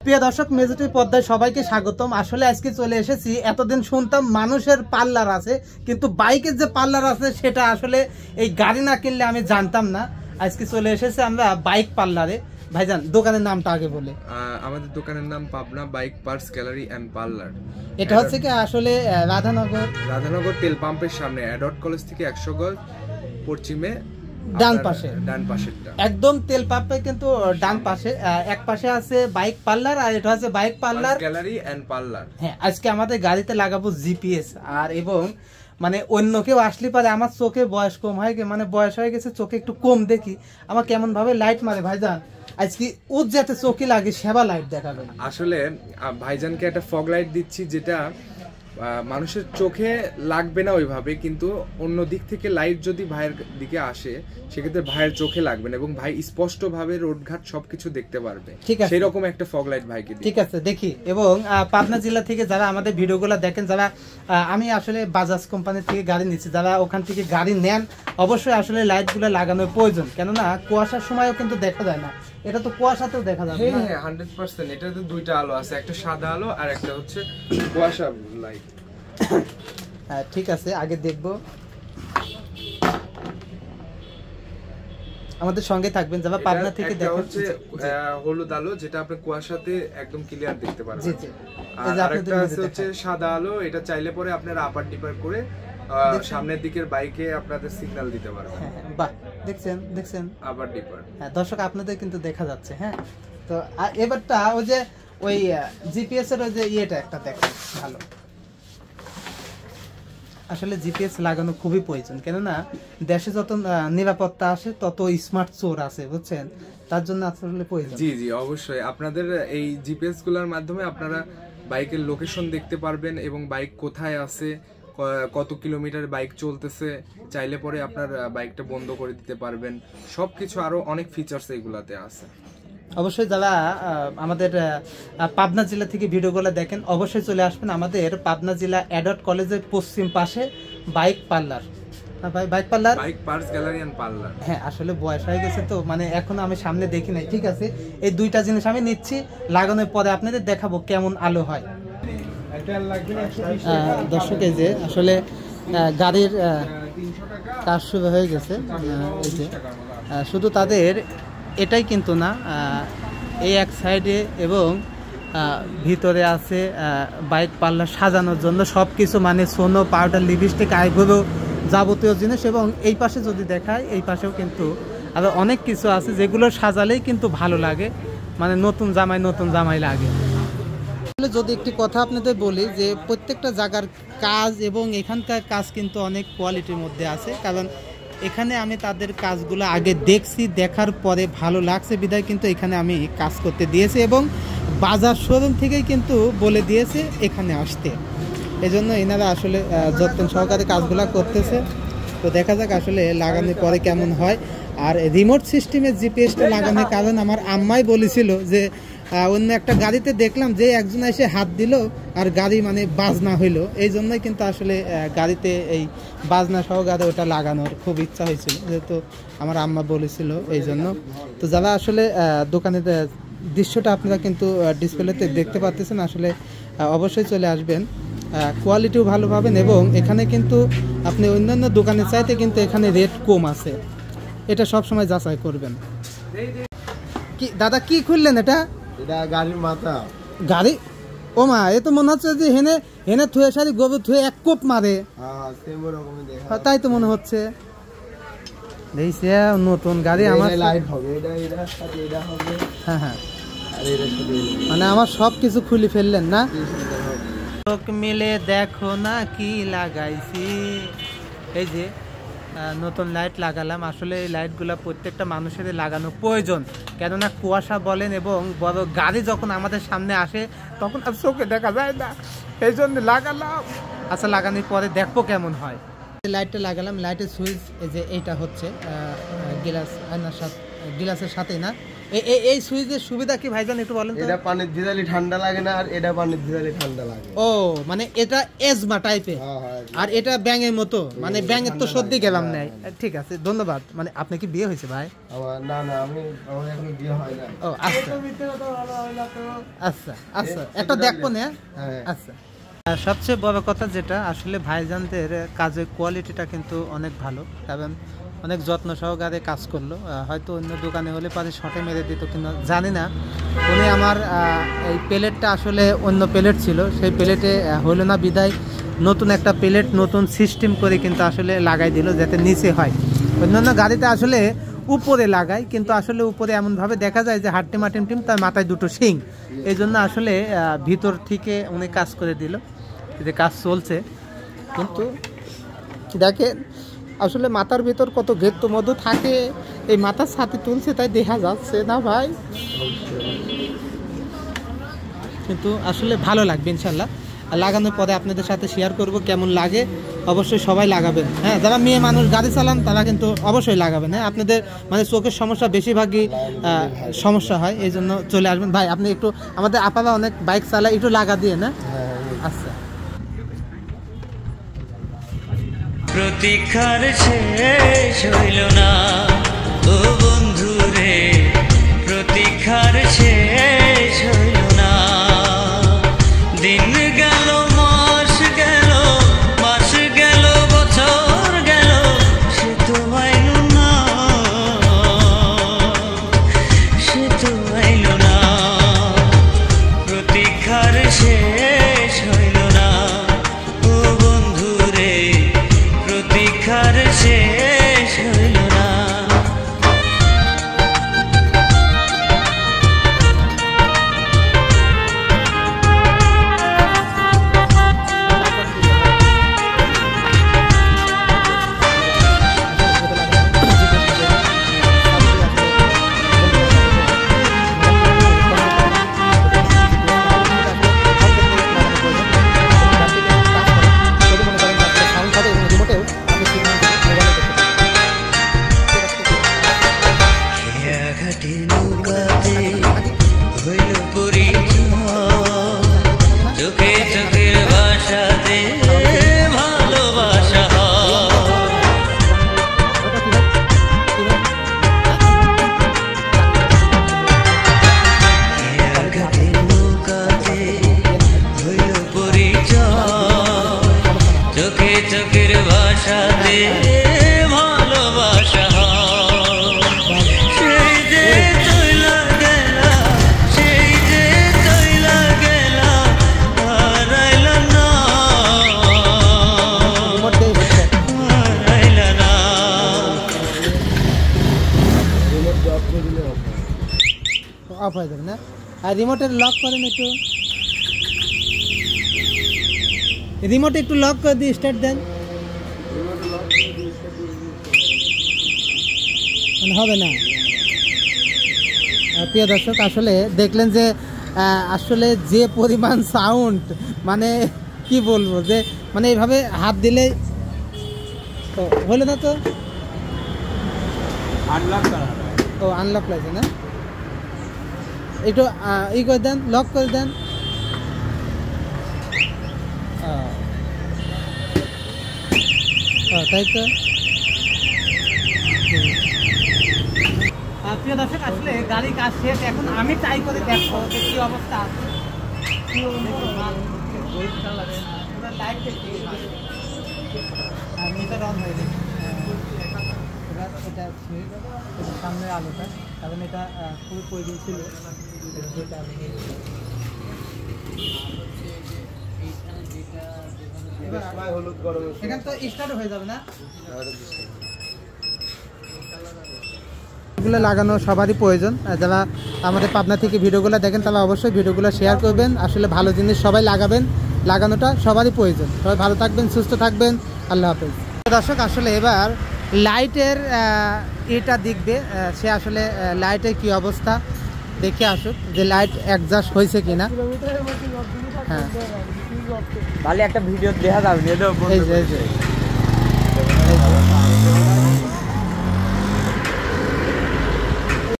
প্রিয় দর্শক, মেজেটিভ পর্দায় সবাইকে স্বাগতম। আসলে আজকে চলে এসেছি, এতদিন শুনতাম মানুষের পার্লার আছে, কিন্তু বাইকের যে পার্লার আছে সেটা আসলে এই গাড়ি না কিনলে আমি জানতাম না। আজকে চলে এসেছি আমরা বাইক পার্লারে। ভাইজান, দোকানের নামটা আগে বলে। আমাদের দোকানের নাম Pabna bike parts gallery and parlour. এটা হচ্ছে কি আসলে রাধানগর তেল পাম্পের সামনে, অ্যাডট কলেজ থেকে 100 গজ পশ্চিমে ডান পাশে, একদম তেল পাম্পে কিন্তু ডান পাশে। এক পাশে আছে বাইক পার্লার আর এটা হচ্ছে bike parlour gallery and parlour. হ্যাঁ, আজকে আমাদের গাড়িতে লাগাবো জিপিএস। আর এবং মানে অন্য কেউ আসলে পারে, আমার চোখে বয়স কম হয়ে গেছে, মানে বয়স হয়ে গেছে, চোখে একটু কম দেখি, আমার কেমন ভাবে লাইট মারে। ভাইজান আজকে ওর যাতে চোখে লাগে সেবা লাইট দেখাবেন। আসলে ভাইজানকে একটা ফগ লাইট দিচ্ছি, যেটা মানুষের চোখে লাগবে না ওইভাবে, কিন্তু অন্য দিক থেকে লাইট যদি ভাইয়ের দিকে আসে সেক্ষেত্রে ভাইয়ের চোখে লাগবে না এবং ভাই স্পষ্ট ভাবে রোডঘাট সবকিছু দেখতে পারবে। সেই রকম একটা ফগ লাইট ভাইকে দিই। ঠিক আছে, দেখি। এবং পাবনা জেলা থেকে যারা আমাদের ভিডিওগুলো দেখেন, যারা আমি আসলে বাজাজ কোম্পানি থেকে গাড়ি নিচ্ছি, যারা ওখান থেকে গাড়ি নেন, অবশ্যই আসলে লাইটগুলো লাগানোর প্রয়োজন। কেননা কুয়াশার সময়ও কিন্তু দেখা যায় না, এটা তো কুয়াশাতেও দেখা যাবে। হ্যাঁ 100%। এটাতে দুইটা আলো আছে, একটা সাদা আলো আর একটা হচ্ছে কুয়াশা লাইট। হ্যাঁ ঠিক আছে, আগে দেখবো। আমাদের সঙ্গে থাকবেন যারা পাবনা থেকে দেখেন। হচ্ছে হলুদ আলো, যেটা আপনি কুয়াশাতে একদম ক্লিয়ার দেখতে পারবেন। জি জি। আর আরেকটা হচ্ছে সাদা আলো, এটা চাইলে পরে আপনারা আপার ডিপার করে সামনের দিকের বাইকে আপনাদের সিগন্যাল দিতে পারবেন। বাহ, দেখছেন আপার ডিপার। হ্যাঁ দর্শক, আপনাদের কিন্তু দেখা যাচ্ছে। হ্যাঁ, তো এবারটা ওই জিপিএস এর ওই যে ইয়েটা একটা দেখেন ভালো। আসলে জিপিএস লাগানো খুবই প্রয়োজন, কেননা দেশে যত নিরাপত্তা আসে তত স্মার্ট চোর আছে, বুঝছেন? তার জন্য আসলে প্রয়োজন। জি জি, অবশ্যই। আপনাদের এই জিপিএস গুলোর মাধ্যমে আপনারা বাইকের লোকেশন দেখতে পারবেন এবং বাইক কোথায় আছে, কত কিলোমিটার বাইক চলতেছে, চাইলে পরে আপনার বাইকটা বন্ধ করে দিতে পারবেন। সবকিছু আরো অনেক ফিচার্স এগুলাতে আছে। অবশ্যই যারা আমাদের পাবনা জেলা থেকে ভিডিওগুলো দেখেন, অবশ্যই চলে আসবেন আমাদের পাবনা জেলা অ্যাডট কলেজের পশ্চিম পাশে bike parlour. Bike parlour, bike parts gallery and parlour. হ্যাঁ, আসলে বয়স হয়ে গেছে তো, মানে এখনো আমি সামনে দেখি নাই। ঠিক আছে, এই দুইটা জিনিস আমি নিচ্ছি, লাগানোর পরে আপনাদের দেখাবো কেমন আলো হয়। দর্শক, এই যে আসলে গাড়ির কাজ শুরু হয়ে গেছে। এই যে শুধু তাদের এটাই কিন্তু না, এই এক সাইডে এবং ভিতরে আছে বাইক পার্লার সাজানোর জন্য সব কিছু, মানে সোনো, পাউডার, লিপস্টিক, আইব্রো, যাবতীয় জিনিস। এবং এই পাশে যদি দেখায়, এই পাশেও কিন্তু আরও অনেক কিছু আছে যেগুলো সাজালেই কিন্তু ভালো লাগে, মানে নতুন জামাই লাগে। যদি একটি কথা আপনাদের বলি, যে প্রত্যেকটা জায়গার কাজ এবং এখানকার কাজ কিন্তু অনেক কোয়ালিটির মধ্যে আছে। কারণ এখানে আমি তাদের কাজগুলো আগে দেখছি, দেখার পরে ভালো লাগছে বিধায় কিন্তু এখানে আমি কাজ করতে দিয়েছি এবং বাজার শোরুম থেকেই কিন্তু বলে দিয়েছে এখানে আসতে। এজন্য এনারা আসলে যত্ন সহকারে কাজগুলো করতেছে। তো দেখা যাক আসলে লাগানোর পরে কেমন হয়। আর রিমোট সিস্টেমের জিপিএসটা লাগানোর কারণ আমার আম্মাই বলেছিল যে অন্য একটা গাড়িতে দেখলাম যে একজন এসে হাত দিল আর গাড়ি মানে বাজনা হইলো, এই জন্যই কিন্তু আসলে গাড়িতে এই বাজনা সহকারে ওটা লাগানোর খুব ইচ্ছা হয়েছিল, যেহেতু আমার আম্মা বলেছিল এই জন্য। তো যারা আসলে দোকানের দৃশ্যটা আপনারা কিন্তু ডিসপ্লেতে দেখতে পাচ্ছেন, আসলে অবশ্যই চলে আসবেন, কোয়ালিটিও ভালো পাবেন এবং এখানে কিন্তু আপনি অন্যান্য দোকানের চাইতে কিন্তু এখানে রেট কম আছে, এটা সবসময় যাচাই করবেন। কি দাদা, কি খুললেন এটা? এটা গাড়ির মাথা। গাড়ি? ও মা, এ তো মনে হচ্ছে যে হেনে থুয়ে সারি গোবর থুয়ে এক কোপ মারে। তাই তো মনে হচ্ছে। দেখছে নতুন গাড়ি আমার লাইট হবে, এটা সাথে এটা হবে। হ্যাঁ হ্যাঁ, আর এটা সাথে মানে আমার সব কিছু খুলে ফেললেন না? চোখ মিলে দেখো না কি লাগাইছি। এই যে নতুন লাইট লাগালাম। আসলে এই লাইটগুলো প্রত্যেকটা মানুষেরই লাগানো প্রয়োজন, কেননা কুয়াশা বলেন এবং বড় গাড়ি যখন আমাদের সামনে আসে তখন আর চোখে দেখা যায় না, এই জন্য লাগালাম। আচ্ছা, লাগানোর পরে দেখবো কেমন হয়। লাইটটা লাগালাম, লাইটের সুইচ এই যে এইটা হচ্ছে গ্লাসের সাথে না, এই সুইচের সুবিধা কি ভাইজান একটু বলেন তো? এটা পানির দিদালি ঠান্ডা লাগে না, আর এটা পানির দিদালি ঠান্ডা লাগে। ও মানে এটা এজমা টাইপের, আর এটা ব্যাঙের মতো, মানে ব্যাঙের তো সর্দি গেলাম নাই। ঠিক আছে, ধন্যবাদ। মানে আপনি কি বিয়ে হয়েছে ভাই? না না, আমার এখন বিয়ে হয় না। ও আচ্ছা আচ্ছা আচ্ছা, একটা দেখবো না। আচ্ছা, আর সবচেয়ে বড় কথা যেটা আসলে ভাইজানদের কাজের কোয়ালিটিটা কিন্তু অনেক ভালো এবং অনেক যত্ন সহকারে কাজ করলো। হয়তো অন্য দোকানে হলে পারে শটে মেরে দিত, কিন্তু জানি না উনি আমার এই প্লেটটা আসলে অন্য প্লেট ছিল, সেই প্লেটে হলো না বিদায় নতুন একটা প্লেট নতুন সিস্টেম করে কিন্তু আসলে লাগাই দিল যাতে নিচে হয়। অন্যান্য গাড়িতে আসলে উপরে লাগায়, কিন্তু আসলে উপরে এমনভাবে দেখা যায় যে হাট্টিমা টিম তার মাথায় দুটো শিং, এই জন্য আসলে ভিতর থেকে উনি কাজ করে দিল, যে কাজ চলছে। কিন্তু দেখেন আসলে মাথার ভিতর কত ঘেত্ত মধ্যে থাকে, এই মাথার ছাতি তুলছে তাই দেখা যাচ্ছে না ভাই, কিন্তু আসলে ভালো লাগবে ইনশাল্লাহ। লাগানোর পরে আপনাদের সাথে শেয়ার করব কেমন লাগে। অবশ্যই সবাই লাগাবেন, হ্যাঁ, যারা মেয়ে মানুষ গাড়ি চালান তারা কিন্তু অবশ্যই লাগাবেন। হ্যাঁ, আপনাদের মানে চোখের সমস্যা বেশিরভাগই সমস্যা হয়, এই জন্য চলে আসবেন। ভাই আপনি একটু, আমাদের আপারা অনেক বাইক চালায়, একটু লাগা দিয়ে না। আচ্ছা, প্রতীক্ষার শেষ হইল না ও বন্ধু রে, প্রতীক্ষার শেষ হইল না। দিন গেল, মাস গেল, মাস গেল, বছর গেল, সে তো আইল না, সে তো আইল না। প্রতীক্ষার শেষ হইল না ও বন্ধু রে, প্রতীক্ষার শেষ হইল না। চোখে চোখের ভাষাতে ভালোবাসা আঘাতে নৌকাতে হইল পরিচয়, চোখে চোখের ভাষাতে ভালোবাসা। অফ হয়ে যাবে না। আর রিমোটের লক করেন একটু, রিমোট একটু লক করে দিয়ে স্টার্ট দেন, মানে হবে না। প্রিয় দর্শক আসলে দেখলেন যে আসলে যে পরিমাণ সাউন্ড, মানে কি বলবো, যে মানে এইভাবে হাত দিলে তো হলো না, তো আনলক করা, ও আনলক লাগছে না, একটু ই করে দেন, লক করে দেন। তাই তো প্রিয় দর্শক আসলে গাড়ি কাজ শেষ, এখন আমি ট্রাই করে দেখবো যে কি অবস্থা আছে। মিটার অন হয়ে গেছে, এটা সামনের আলোটা, কারণ এটা খুবই প্রয়োজন ছিল। এখানে তো স্টার্ট হয়ে যাবে না, এগুলো লাগানো সবারই প্রয়োজন। যারা আমাদের পাবনা থেকে ভিডিওগুলো দেখেন তারা অবশ্যই ভিডিওগুলো শেয়ার করবেন। আসলে ভালো জিনিস সবাই লাগাবেন, লাগানোটা সবারই প্রয়োজন। সবাই ভালো থাকবেন, সুস্থ থাকবেন, আল্লাহ হাফেজ। দর্শক আসলে এবার লাইটের এটা দেখবে, সে আসলে লাইটের কি অবস্থা দেখে আসুক, যে লাইট অ্যাডজাস্ট হয়েছে কিনা। হ্যাঁ, ভালো একটা ভিডিও দেখা যাবে। এই যে